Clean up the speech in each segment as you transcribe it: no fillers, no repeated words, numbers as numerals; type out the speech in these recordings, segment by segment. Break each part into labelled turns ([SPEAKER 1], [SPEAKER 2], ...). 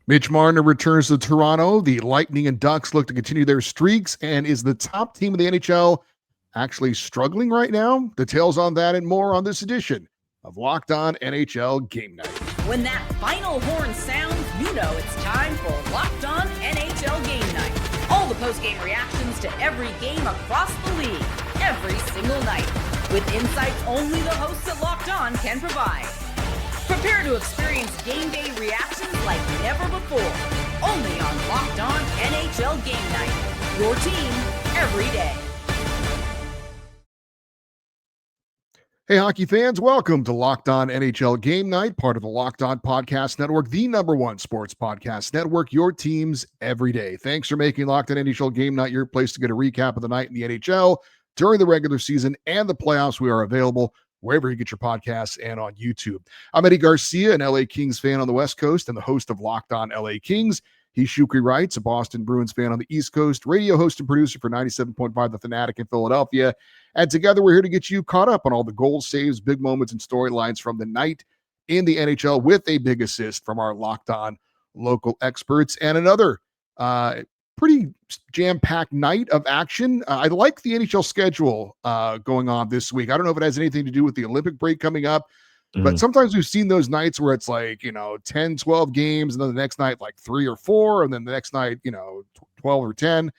[SPEAKER 1] Mitch Marner returns to Toronto. The Lightning and Ducks look to continue their streaks and is the top team in the NHL actually struggling right now? Details on that and more on this edition of Locked On NHL Game Night.
[SPEAKER 2] When that final horn sounds, you know it's time for Locked On NHL Game Night. All the post-game reactions to every game across the league, every single night, with insights only the hosts at Locked On can provide. Prepare to experience game day reactions like never before, only on Locked On NHL Game Night. Your team every day.
[SPEAKER 1] Hey, hockey fans, welcome to Locked On NHL Game Night, part of the Locked On Podcast Network, the #1 sports podcast network, your teams every day. Thanks for making Locked On NHL Game Night your place to get a recap of the night in the NHL during the regular season and the playoffs. We are available wherever you get your podcasts and on YouTube. I'm Eddie Garcia, an LA Kings fan on the West Coast and the host of Locked On LA Kings. He's Shukri Wrights, a Boston Bruins fan on the East Coast, radio host and producer for 97.5 The Fanatic in Philadelphia. And together, we're here to get you caught up on all the goals, saves, big moments, and storylines from the night in the NHL with a big assist from our Locked On local experts and another pretty jam-packed night of action. I like the NHL schedule going on this week. I don't know if it has anything to do with the Olympic break coming up, but sometimes we've seen those nights where it's like, 10, 12 games, and then the next night, like 3 or 4, and then the next night, 12 or 10.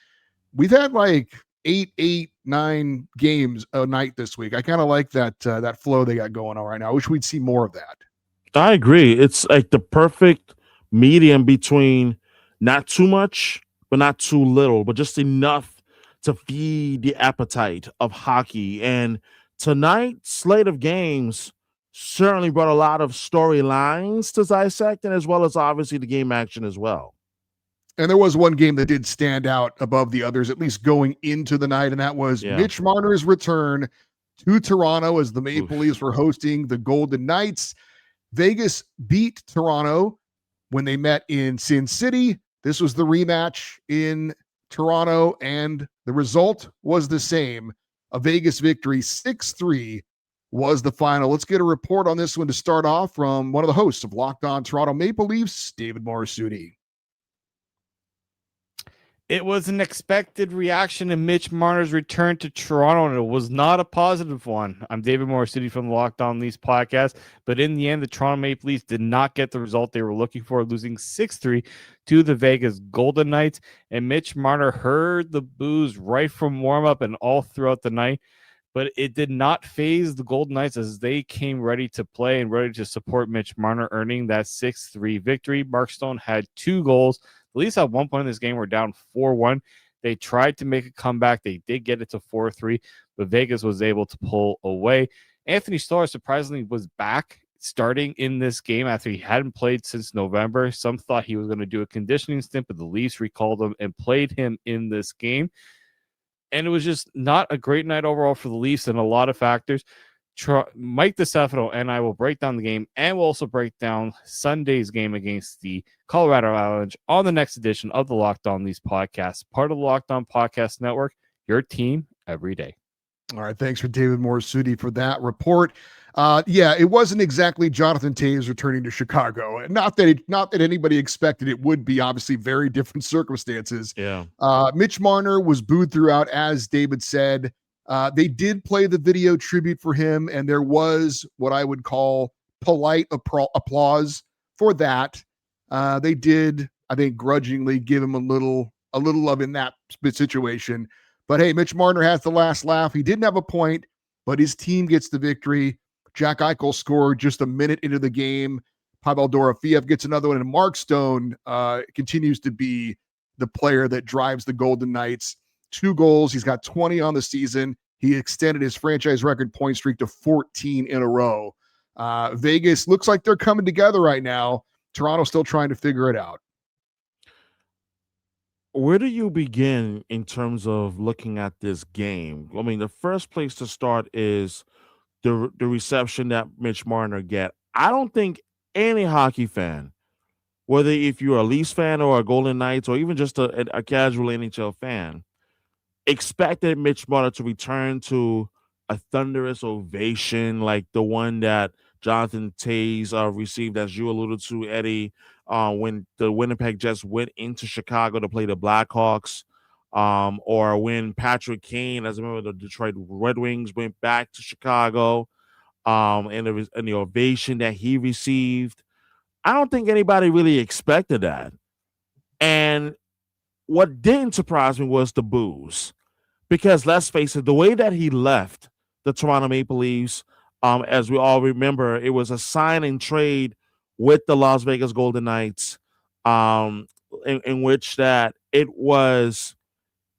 [SPEAKER 1] We've had like 8, 9 games a night this week. I kind of like that flow they got going on right now. I wish we'd see more of that.
[SPEAKER 3] I agree. It's like the perfect medium between not too much, but not too little, but just enough to feed the appetite of hockey. And tonight's slate of games certainly brought a lot of storylines to dissect, and as well as obviously the game action as well.
[SPEAKER 1] And there was one game that did stand out above the others, at least going into the night, and that was Mitch Marner's return to Toronto as the Maple Leafs were hosting the Golden Knights. Vegas beat Toronto when they met in Sin City. This was the rematch in Toronto, and the result was the same. A Vegas victory, 6-3 was the final. Let's get a report on this one to start off from one of the hosts of Locked On Toronto Maple Leafs, David Morassutti.
[SPEAKER 4] It was an expected reaction to Mitch Marner's return to Toronto, and it was not a positive one. I'm David Morassutti from the Locked On Leafs podcast, but in the end, the Toronto Maple Leafs did not get the result they were looking for, losing 6-3 to the Vegas Golden Knights, and Mitch Marner heard the boos right from warm-up and all throughout the night, but it did not phase the Golden Knights as they came ready to play and ready to support Mitch Marner, earning that 6-3 victory. Mark Stone had 2 goals. The Leafs at one point in this game were down 4-1. They tried to make a comeback. They did get it to 4-3, but Vegas was able to pull away. Anthony Stolar surprisingly was back starting in this game after he hadn't played since November. Some thought he was going to do a conditioning stint, but the Leafs recalled him and played him in this game. And it was just not a great night overall for the Leafs and a lot of factors. Mike DeStefano and I will break down the game, and we'll also break down Sunday's game against the Colorado Avalanche on the next edition of the Locked On Leafs podcast, part of the Locked On Podcast Network, your team every day.
[SPEAKER 1] All right, thanks for David Morassutti for that report. It wasn't exactly Jonathan Toews returning to Chicago. Not that anybody expected it would be. Obviously, very different circumstances.
[SPEAKER 3] Yeah.
[SPEAKER 1] Mitch Marner was booed throughout, as David said. They did play the video tribute for him, and there was what I would call polite applause for that. They did, I think, grudgingly give him a little love in that situation. But hey, Mitch Marner has the last laugh. He didn't have a point, but his team gets the victory. Jack Eichel scored just a minute into the game. Pavel Dorofeev gets another one, and Mark Stone continues to be the player that drives the Golden Knights. 2 goals. He's got 20 on the season. He extended his franchise record point streak to 14 in a row. Vegas looks like they're coming together right now. Toronto's still trying to figure it out.
[SPEAKER 3] Where do you begin in terms of looking at this game? I mean, the first place to start is the reception that Mitch Marner get. I don't think any hockey fan, whether if you're a Leafs fan or a Golden Knights or even just a casual NHL fan, expected Mitch Marner to return to a thunderous ovation like the one that Jonathan Toews received, as you alluded to, Eddie, when the Winnipeg Jets went into Chicago to play the Blackhawks, or when Patrick Kane, as a member of the Detroit Red Wings, went back to Chicago, and there was the ovation that he received. I don't think anybody really expected that. And what didn't surprise me was the boos. Because let's face it, the way that he left the Toronto Maple Leafs, as we all remember, it was a sign and trade with the Las Vegas Golden Knights, in which that it was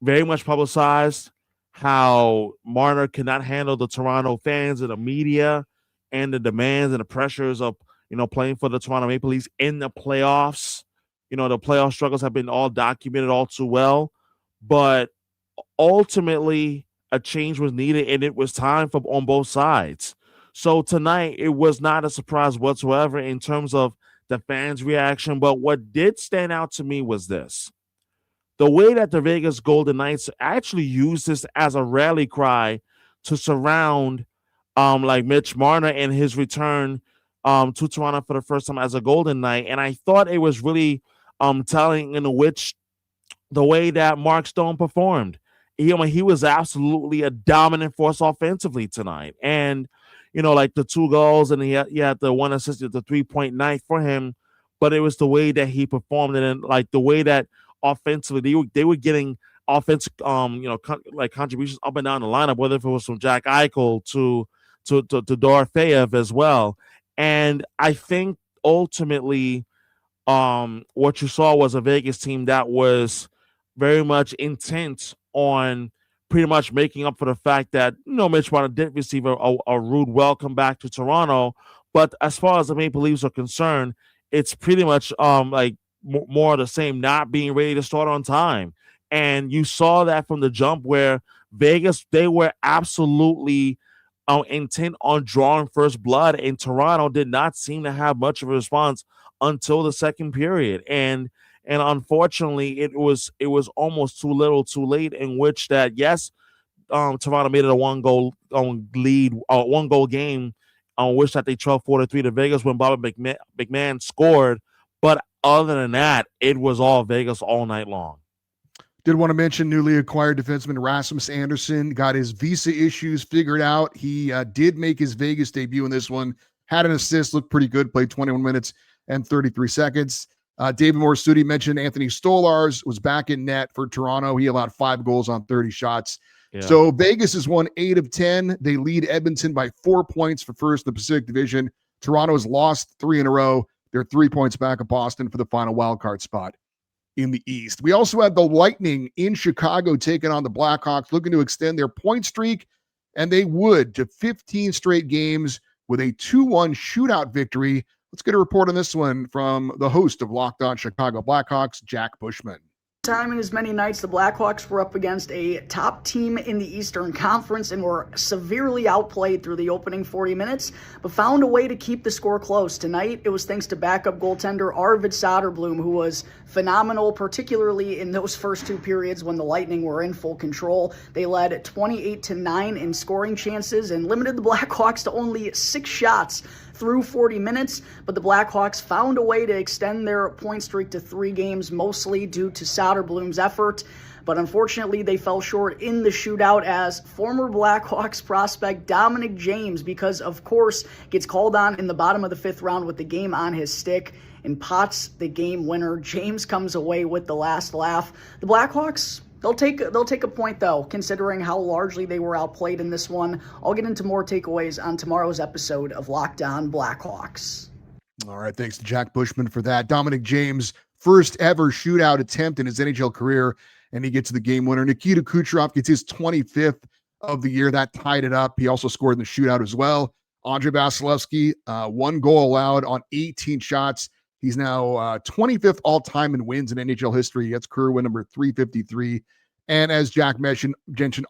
[SPEAKER 3] very much publicized how Marner could not handle the Toronto fans and the media and the demands and the pressures of playing for the Toronto Maple Leafs in the playoffs. The playoff struggles have been all documented all too well, but ultimately a change was needed, and it was time for on both sides. So tonight it was not a surprise whatsoever in terms of the fans' reaction. But what did stand out to me was this: the way that the Vegas Golden Knights actually used this as a rally cry to surround like Mitch Marner and his return to Toronto for the first time as a Golden Knight. And I thought it was really telling in which the way that Mark Stone performed. He was absolutely a dominant force offensively tonight. And, like the 2 goals, and he had the 1 assist at the 3-point night for him. But it was the way that he performed, and like the way that offensively they were getting offensive contributions up and down the lineup, whether if it was from Jack Eichel to Dorofeyev as well. And I think ultimately what you saw was a Vegas team that was very much intent on pretty much making up for the fact that Mitch Marner did receive a rude welcome back to Toronto. But as far as the Maple Leafs are concerned, it's pretty much more of the same, not being ready to start on time. And you saw that from the jump, where Vegas, they were absolutely intent on drawing first blood, and Toronto did not seem to have much of a response until the second period. And unfortunately, it was almost too little, too late. In which that, yes, Toronto made it a 1-goal lead, 1-goal game, on which that they trailed 4-3 to Vegas when Bobby McMahon scored. But other than that, it was all Vegas all night long.
[SPEAKER 1] Did want to mention newly acquired defenseman Rasmus Andersson got his visa issues figured out. He did make his Vegas debut in this one, had an assist, looked pretty good, played 21 minutes and 33 seconds. David Morissette mentioned Anthony Stolarz was back in net for Toronto. He allowed 5 goals on 30 shots. Yeah. So Vegas has won 8 of 10. They lead Edmonton by 4 points for first in the Pacific Division. Toronto has lost 3 in a row. They're 3 points back of Boston for the final wildcard spot in the East. We also had the Lightning in Chicago taking on the Blackhawks, looking to extend their point streak, and they would, to 15 straight games with a 2-1 shootout victory. Let's get a report on this one from the host of Locked On Chicago Blackhawks, Jack Bushman.
[SPEAKER 5] Time in as many nights, the Blackhawks were up against a top team in the Eastern Conference and were severely outplayed through the opening 40 minutes, but found a way to keep the score close. Tonight, it was thanks to backup goaltender Arvid Soderblom, who was phenomenal, particularly in those first 2 periods when the Lightning were in full control. They led 28-9 in scoring chances and limited the Blackhawks to only 6 shots through 40 minutes, but the Blackhawks found a way to extend their point streak to 3 games, mostly due to Soderblom's effort. But unfortunately, they fell short in the shootout as former Blackhawks prospect Dominic James, because of course, gets called on in the bottom of the 5th round with the game on his stick and pots the game winner. James comes away with the last laugh. The Blackhawks, They'll take a point, though, considering how largely they were outplayed in this one. I'll get into more takeaways on tomorrow's episode of Locked On Blackhawks.
[SPEAKER 1] All right, thanks to Jack Bushman for that. Dominic James, first ever shootout attempt in his NHL career, and he gets the game winner. Nikita Kucherov gets his 25th of the year. That tied it up. He also scored in the shootout as well. Andrei Vasilevsky, 1 goal allowed on 18 shots. He's now 25th all-time in wins in NHL history. That's career win number 353. And as Jack mentioned,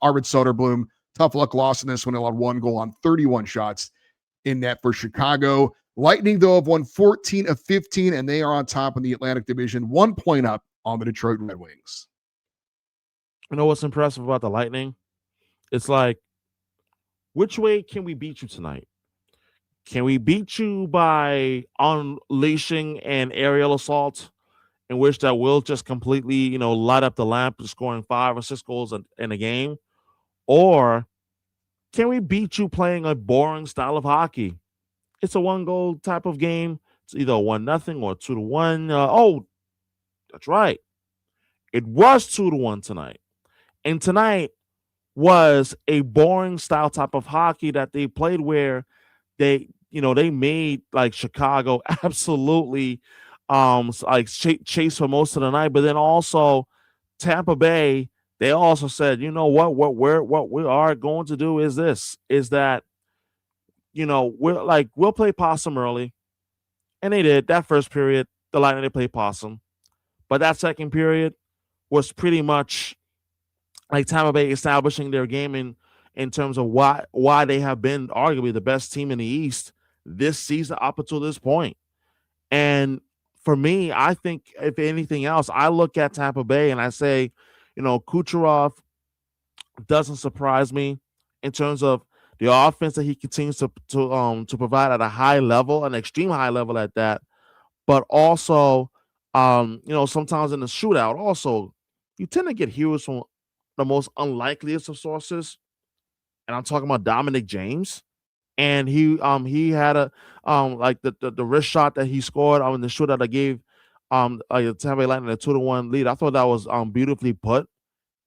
[SPEAKER 1] Arvid Soderblom, tough luck loss in this one. Allowed 1 goal on 31 shots in net for Chicago. Lightning, though, have won 14 of 15, and they are on top in the Atlantic Division, 1 point up on the Detroit Red Wings.
[SPEAKER 3] You know what's impressive about the Lightning? It's like, which way can we beat you tonight? Can we beat you by unleashing an aerial assault in which that will just completely, light up the lamp, scoring 5 or 6 goals in a game? Or can we beat you playing a boring style of hockey? It's a 1-goal type of game. It's either 1-0 or 2-1. That's right. It was 2-1 tonight. And tonight was a boring style type of hockey that they played where they made like Chicago absolutely chase for most of the night, but then also Tampa Bay, they also said, you know what we are going to do is that we'll play possum early. And they did. That first period, the Lightning, they played possum. But that second period was pretty much like Tampa Bay establishing their game in terms of why they have been arguably the best team in the East this season up until this point. And for me, I think if anything else, I look at Tampa Bay and I say, Kucherov doesn't surprise me in terms of the offense that he continues to provide at a high level, an extreme high level at that. But also, sometimes in the shootout, also you tend to get heroes from the most unlikeliest of sources, and I'm talking about Dominic James. And he had a the wrist shot that he scored in the shootout that gave Tampa Bay Lightning a 2-1 lead. I thought that was beautifully put,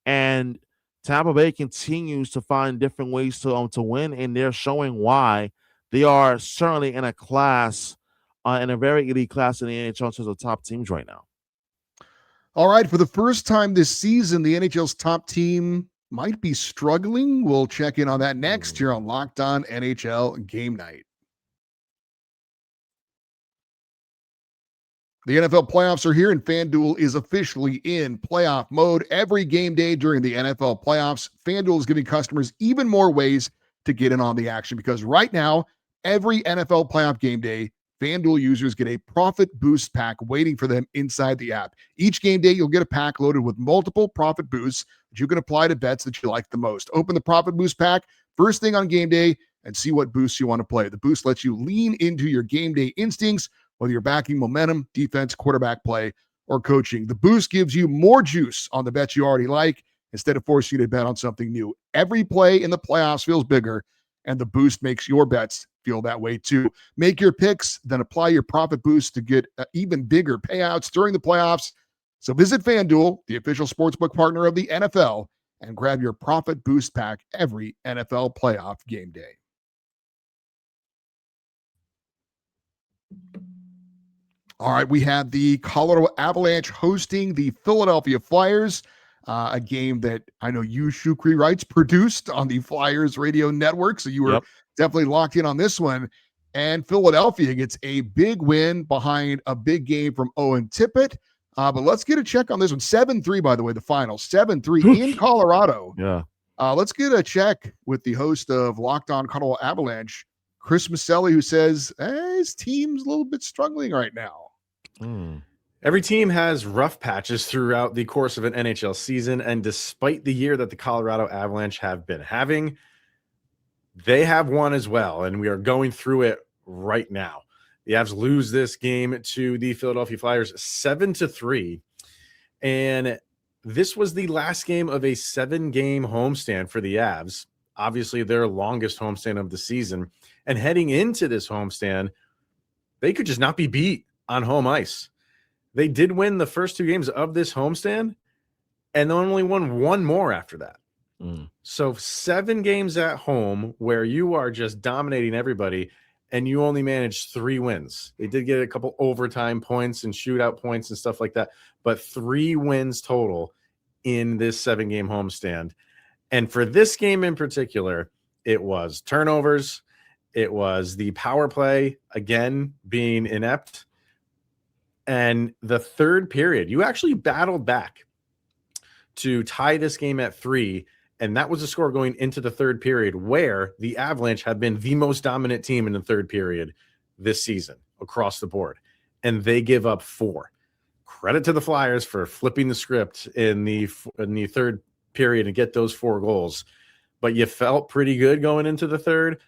[SPEAKER 3] and Tampa Bay continues to find different ways to win, and they're showing why they are certainly in a class, in a very elite class in the NHL in terms of top teams right now.
[SPEAKER 1] All right, for the first time this season, the NHL's top team might be struggling. We'll check in on that next here on Locked On NHL Game Night. The NFL playoffs are here, and FanDuel is officially in playoff mode. Every game day during the NFL playoffs, FanDuel is giving customers even more ways to get in on the action, because right now, every NFL playoff game day, FanDuel users get a profit boost pack waiting for them inside the app. Each game day, you'll get a pack loaded with multiple profit boosts that you can apply to bets that you like the most. Open the profit boost pack first thing on game day and see what boosts you want to play. The boost lets you lean into your game day instincts, whether you're backing momentum, defense, quarterback play, or coaching. The boost gives you more juice on the bets you already like instead of forcing you to bet on something new. Every play in the playoffs feels bigger, and the boost makes your bets feel that way too. Make your picks, then apply your profit boost to get even bigger payouts during the playoffs. So visit FanDuel, the official sportsbook partner of the NFL, and grab your profit boost pack every NFL playoff game day. All right, we have the Colorado Avalanche hosting the Philadelphia Flyers, a game that I know you, Shukri, writes, produced on the Flyers radio network, so you were definitely locked in on this one. And Philadelphia gets a big win behind a big game from Owen Tippett. But let's get a check on this one. 7-3, by the way, the final. 7-3 in Colorado.
[SPEAKER 3] Yeah.
[SPEAKER 1] Let's get a check with the host of Locked On Colorado Avalanche, Chris Maselli, who says his team's a little bit struggling right now.
[SPEAKER 6] Every team has rough patches throughout the course of an NHL season, and despite the year that the Colorado Avalanche have been having, they have one as well, and we are going through it right now. The Avs lose this game to the Philadelphia Flyers 7-3, and this was the last game of a 7-game homestand for the Avs, obviously their longest homestand of the season, and heading into this homestand, they could just not be beat on home ice. They did win the first 2 games of this homestand, and they only won 1 more after that. So 7 games at home where you are just dominating everybody, and you only managed 3 wins. They did get a couple overtime points and shootout points and stuff like that, but 3 wins total in this 7-game homestand. And for this game in particular, it was turnovers. It was the power play, again, being inept. And the third period, you actually battled back to tie this game at 3. And that was the score going into the third period, where the Avalanche have been the most dominant team in the third period this season across the board. And they give up 4. Credit to the Flyers for flipping the script in the third period and get those 4 goals. But you felt pretty good going into the third.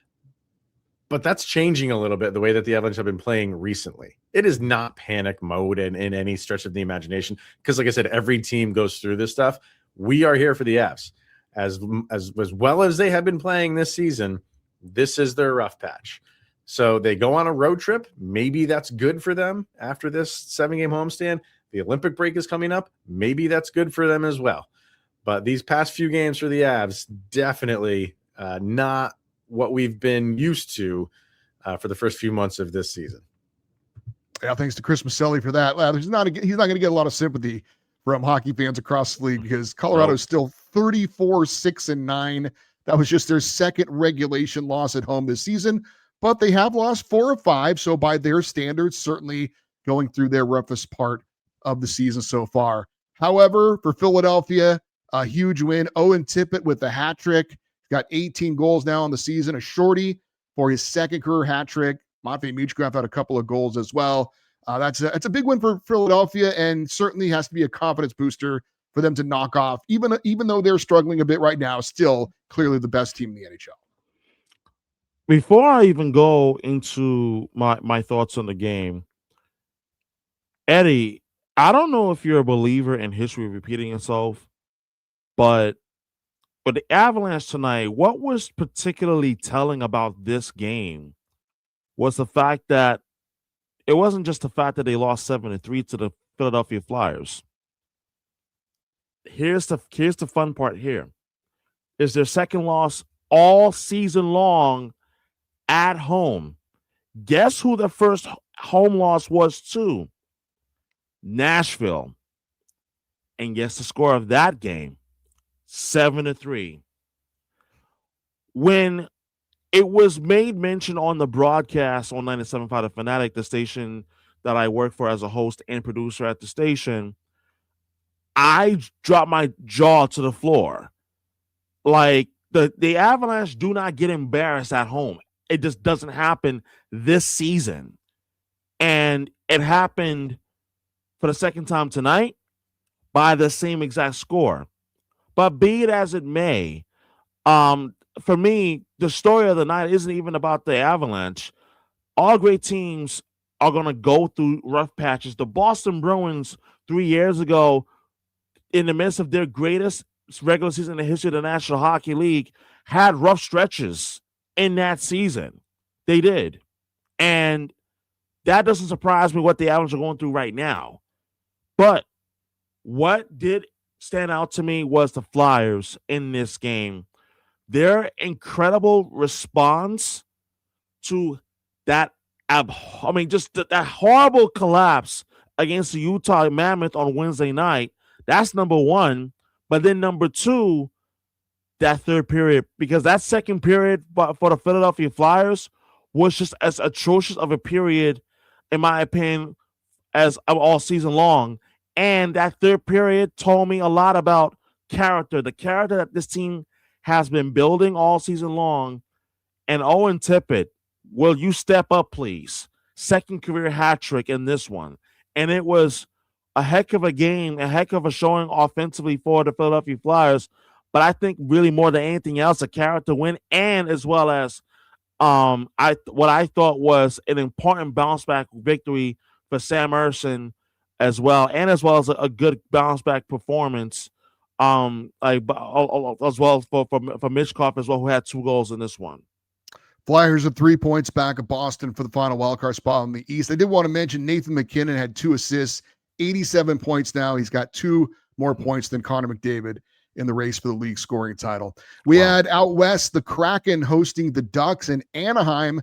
[SPEAKER 6] But that's changing a little bit, the way that the Avalanche have been playing recently. It is not panic mode in any stretch of the imagination, because like I said, every team goes through this stuff. We are here for the Avs. As well as they have been playing this season, this is their rough patch. So they go on a road trip. Maybe that's good for them after this 7-game homestand. The Olympic break is coming up. Maybe that's good for them as well. But these past few games for the Avs, definitely not what we've been used to for the first few months of this season.
[SPEAKER 1] Yeah, thanks to Chris Maselli for that. He's not going to get a lot of sympathy from hockey fans across the league, because Colorado is still 34-6-9. That was just their second regulation loss at home this season, but they have lost 4 of 5. So by their standards, certainly going through their roughest part of the season so far. However, for Philadelphia, a huge win. Owen Tippett with the hat trick. Got 18 goals now on the season. A shorty for his second career hat trick. Matvei Michkov had a couple of goals as well. That's a big win for Philadelphia, and certainly has to be a confidence booster for them to knock off, even though they're struggling a bit right now, still clearly the best team in the NHL.
[SPEAKER 3] Before I even go into my thoughts on the game, Eddie, I don't know if you're a believer in history repeating itself, but with the Avalanche tonight, what was particularly telling about this game was the fact that it wasn't just the fact that they lost 7-3 to the Philadelphia Flyers. Here's the fun part here. Is their second loss all season long at home. Guess who the first home loss was to? Nashville. And guess the score of that game? 7-3. When it was made mention on the broadcast on 97.5 The Fanatic, the station that I work for as a host and producer at the station, I dropped my jaw to the floor. Like, the Avalanche do not get embarrassed at home. It just doesn't happen this season. And it happened for the second time tonight by the same exact score. But be it as it may, for me, the story of the night isn't even about the Avalanche. All great teams are going to go through rough patches. The Boston Bruins 3 years ago, in the midst of their greatest regular season in the history of the National Hockey League, had rough stretches in that season. They did. And that doesn't surprise me what the Avalanche are going through right now. But what did stand out to me was the Flyers in this game. Their incredible response to that, that horrible collapse against the Utah Mammoth on Wednesday night. That's number one. But then number two, that third period, because that second period for the Philadelphia Flyers was just as atrocious of a period, in my opinion, as all season long. And that third period told me a lot about character, the character that this team has been building all season long. And Owen Tippett, will you step up, please? Second career hat trick in this one. And it was a heck of a game, a heck of a showing offensively for the Philadelphia Flyers. But I think really more than anything else, a character win, and as well as what I thought was an important bounce back victory for Sam Ersson as well, and as well as a good bounce back performance, as well as for Michkov as well, who had 2 goals in this one.
[SPEAKER 1] Flyers are 3 points back of Boston for the final wildcard spot in the East. I did want to mention Nathan MacKinnon had 2 assists, 87 points now. He's got 2 more points than Connor McDavid in the race for the league scoring title. We had out west the Kraken hosting the Ducks, and Anaheim,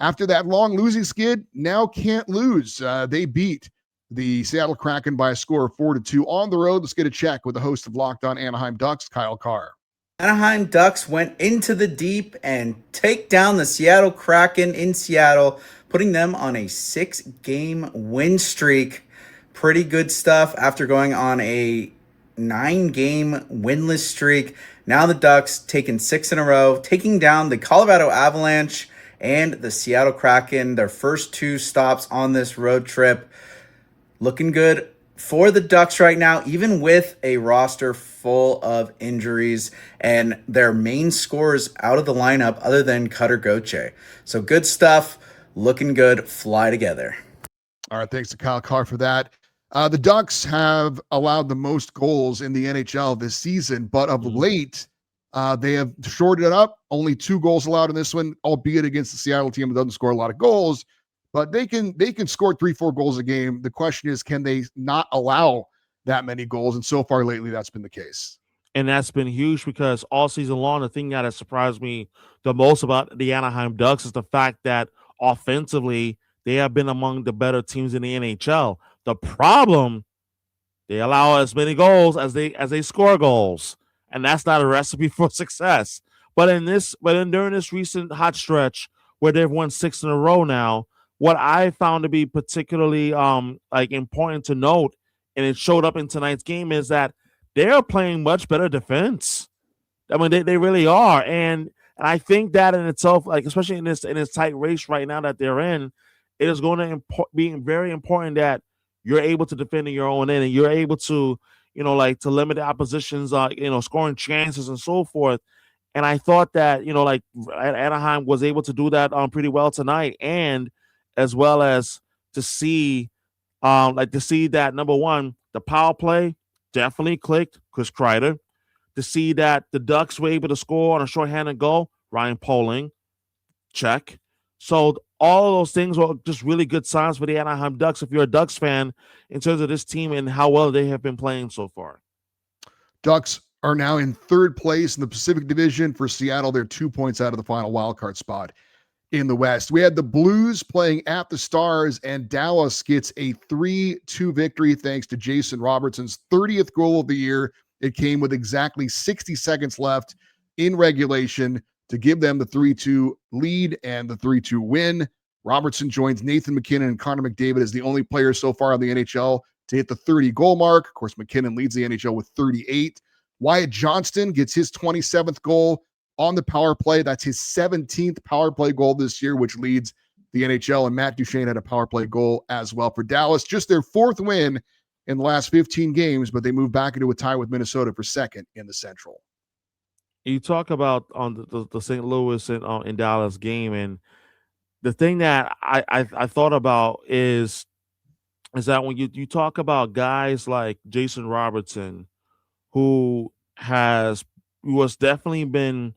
[SPEAKER 1] after that long losing skid, now can't lose. They beat the Seattle Kraken by a score of 4-2 on the road. Let's get a check with the host of Locked On Anaheim Ducks, Kyle Carr.
[SPEAKER 7] Anaheim Ducks went into the deep and take down the Seattle Kraken in Seattle, putting them on a 6-game win streak. Pretty good stuff after going on a 9-game winless streak. Now the Ducks taking 6 in a row, taking down the Colorado Avalanche and the Seattle Kraken, their first 2 stops on this road trip. Looking good for the Ducks right now, even with a roster full of injuries and their main scorers out of the lineup other than Cutter Gauthier. So good stuff, looking good, fly together.
[SPEAKER 1] All right, thanks to Kyle Carr for that. The Ducks have allowed the most goals in the NHL this season, but of late, they have shorted it up. Only 2 goals allowed in this one, albeit against the Seattle team that doesn't score a lot of goals. But they can score 3-4 goals a game. The question is, can they not allow that many goals? And so far lately, that's been the case.
[SPEAKER 3] And that's been huge because all season long, the thing that has surprised me the most about the Anaheim Ducks is the fact that offensively, they have been among the better teams in the NHL. The problem, they allow as many goals as they score goals, and that's not a recipe for success. But during this recent hot stretch where they've won 6 in a row now, what I found to be particularly important to note, and it showed up in tonight's game, is that they are playing much better defense. I mean, they really are, and I think that in itself, like especially in this tight race right now that they're in, it is going to be very important that you're able to defend in your own end and you're able to, to limit the opposition's, scoring chances and so forth. And I thought that, Anaheim was able to do that pretty well tonight, and as well as to see that, number one, the power play definitely clicked, Chris Kreider. To see that the Ducks were able to score on a shorthanded goal, Ryan Poling, check. So all of those things were just really good signs for the Anaheim Ducks if you're a Ducks fan in terms of this team and how well they have been playing so far.
[SPEAKER 1] Ducks are now in 3rd place in the Pacific Division. For Seattle, they're 2 points out of the final wildcard spot in the West. We had the Blues playing at the Stars, and Dallas gets a 3-2 victory thanks to Jason Robertson's 30th goal of the year. It came with exactly 60 seconds left in regulation to give them the 3-2 lead and the 3-2 win. Robertson joins Nathan MacKinnon and Connor McDavid as the only players so far in the NHL to hit the 30-goal mark. Of course, McKinnon leads the NHL with 38. Wyatt Johnston gets his 27th goal on the power play. That's his 17th power play goal this year, which leads the NHL. And Matt Duchene had a power play goal as well for Dallas. Just their 4th win in the last 15 games, but they move back into a tie with Minnesota for 2nd in the Central.
[SPEAKER 3] You talk about on the St. Louis and Dallas game, and the thing that I thought about is that when you talk about guys like Jason Robertson, who has definitely been,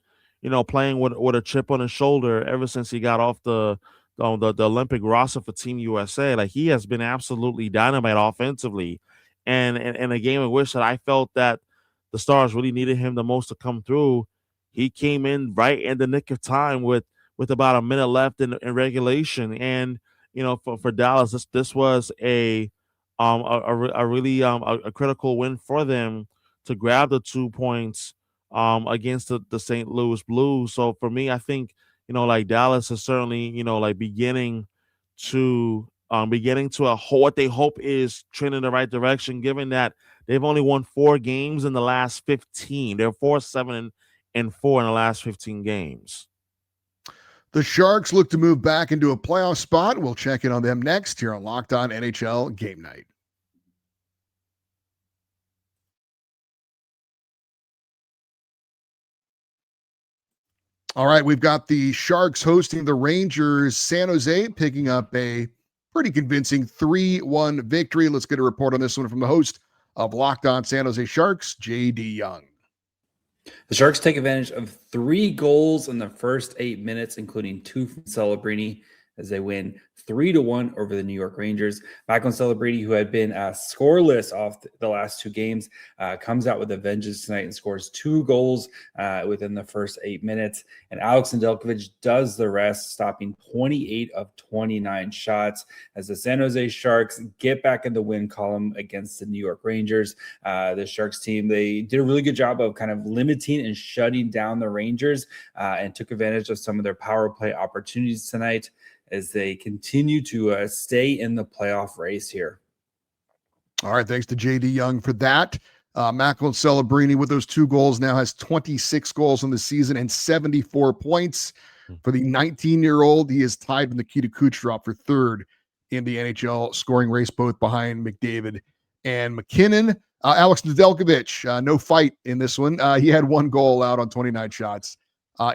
[SPEAKER 3] playing with a chip on his shoulder ever since he got off the Olympic roster for Team USA. Like, he has been absolutely dynamite offensively, and in a game in which that I felt that the Stars really needed him the most to come through, he came in right in the nick of time with about a minute left in regulation. And for Dallas, this was a really critical win for them to grab the 2 points against the St. Louis Blues. So for me, I think Dallas is certainly beginning to what they hope is trending in the right direction, given that they've only won 4 games in the last 15. They're 4-7-4 in the last 15 games.
[SPEAKER 1] The Sharks look to move back into a playoff spot. We'll check in on them next here on Locked On NHL Game Night. All right, we've got the Sharks hosting the Rangers. San Jose picking up a pretty convincing 3-1 victory. Let's get a report on this one from the host of Locked On San Jose Sharks, J.D. Young.
[SPEAKER 8] The Sharks take advantage of 3 goals in the first 8 minutes, including 2 from Celebrini, as they win 3-1 over the New York Rangers. Michael Celebrini, who had been scoreless off the last 2 games, comes out with a vengeance tonight and scores 2 goals within the first 8 minutes. And Alex Nedeljkovic does the rest, stopping 28 of 29 shots as the San Jose Sharks get back in the win column against the New York Rangers. The Sharks team, they did a really good job of kind of limiting and shutting down the Rangers and took advantage of some of their power play opportunities tonight as they continue to stay in the playoff race here.
[SPEAKER 1] All right, thanks to J.D. Young for that. Macklin Celebrini with those 2 goals now has 26 goals in the season and 74 points. For the 19-year-old, he is tied with Nikita Kucherov for 3rd in the NHL scoring race, both behind McDavid and McKinnon. Alex Nedeljkovic, no fight in this one. He had 1 goal out on 29 shots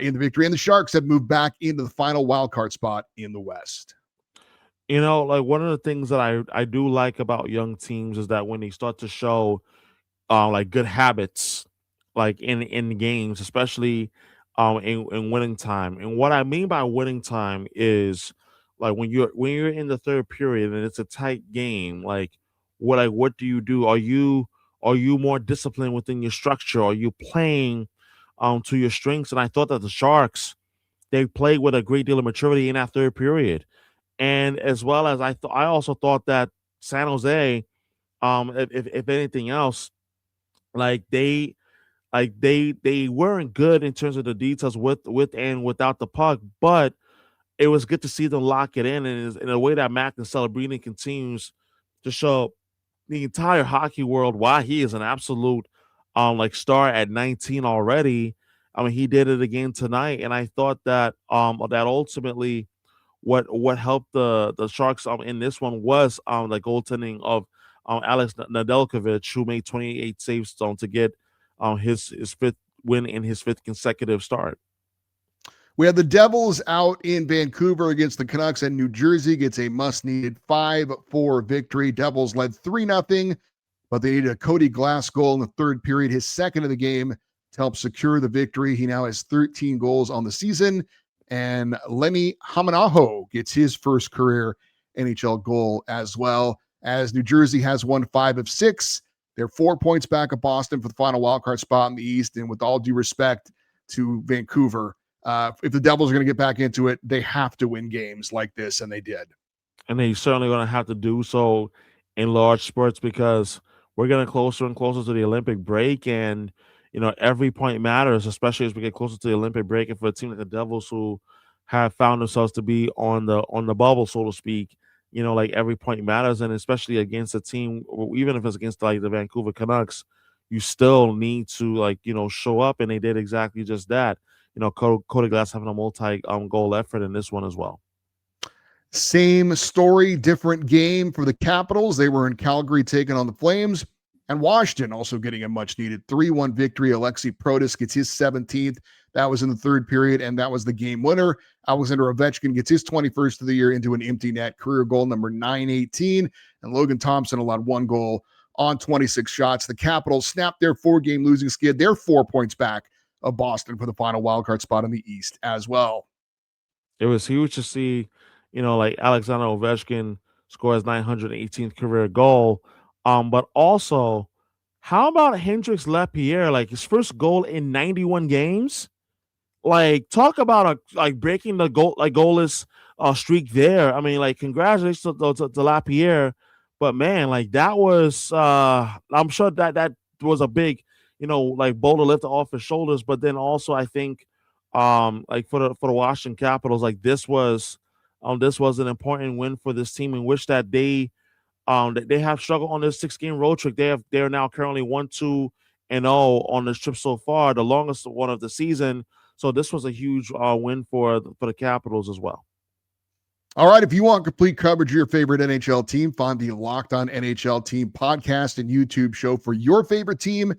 [SPEAKER 1] in the victory. And the Sharks have moved back into the final wildcard spot in the West.
[SPEAKER 3] You know, like one of the things that I do like about young teams is that when they start to show like good habits, like in games, especially in winning time. And what I mean by winning time is like when you're in the third period and it's a tight game, like what do you do? Are you more disciplined within your structure? Are you playing to your strengths? And I thought that the Sharks, they played with a great deal of maturity in that third period. And as well as I also thought that San Jose, if anything else, they weren't good in terms of the details with and without the puck, but it was good to see them lock it in, and in a way that Mac and Celebrini continues to show the entire hockey world why he is an absolute star at 19 already. I mean, he did it again tonight, and I thought that that ultimately what helped the Sharks in this one was the goaltending of Alex Nedeljkovic, who made 28 saves to get his fifth win in his 5th consecutive start.
[SPEAKER 1] We had the Devils out in Vancouver against the Canucks, and New Jersey gets a must-needed 5-4 victory. Devils led 3-0, but they needed a Cody Glass goal in the third period, his 2nd of the game, to help secure the victory. He now has 13 goals on the season, and Lenny Hamanaho gets his first career NHL goal as well, as New Jersey has won 5 of 6. They're 4 points back of Boston for the final wildcard spot in the East, and with all due respect to Vancouver, if the Devils are going to get back into it, they have to win games like this, and they did.
[SPEAKER 3] And they're certainly going to have to do so in large spurts because we're getting closer and closer to the Olympic break, and every point matters, especially as we get closer to the Olympic break. And for a team like the Devils, who have found themselves to be on the bubble, so to speak, every point matters, and especially against a team, even if it's against the Vancouver Canucks, you still need to show up, and they did exactly just that. Cody Glass having a multi-goal effort in this one as well.
[SPEAKER 1] Same story, different game for the Capitals. They were in Calgary taking on the Flames, and Washington also getting a much-needed 3-1 victory. Alexei Protas gets his 17th. That was in the third period, and that was the game winner. Alexander Ovechkin gets his 21st of the year into an empty net, career goal number 918, and Logan Thompson allowed 1 goal on 26 shots. The Capitals snapped their 4-game losing skid. They're 4 points back of Boston for the final wildcard spot in the East as well.
[SPEAKER 3] It was huge to see, Alexander Ovechkin score his 918th career goal. But also, how about Hendrix Lapierre, his first goal in 91 games? Talk about breaking the goalless streak there. I mean, congratulations to Lapierre. But man, that was I'm sure that was a big, boulder lift off his shoulders. But then also I think for the Washington Capitals, this was an important win for this team, in which that they have struggled on this 6-game road trip. They are now currently 1-2-0 on this trip so far, the longest one of the season. So this was a huge win for the Capitals as well.
[SPEAKER 1] All right, if you want complete coverage of your favorite NHL team, find the Locked On NHL Team podcast and YouTube show for your favorite team.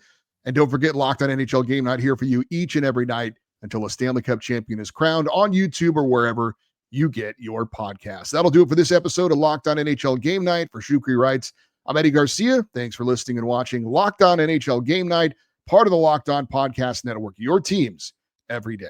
[SPEAKER 1] And don't forget Locked On NHL Game Night here for you each and every night until a Stanley Cup champion is crowned on YouTube or wherever you get your podcasts. That'll do it for this episode of Locked On NHL Game Night. For Shukri Wrights, I'm Eddie Garcia. Thanks for listening and watching Locked On NHL Game Night, part of the Locked On Podcast Network, your teams every day.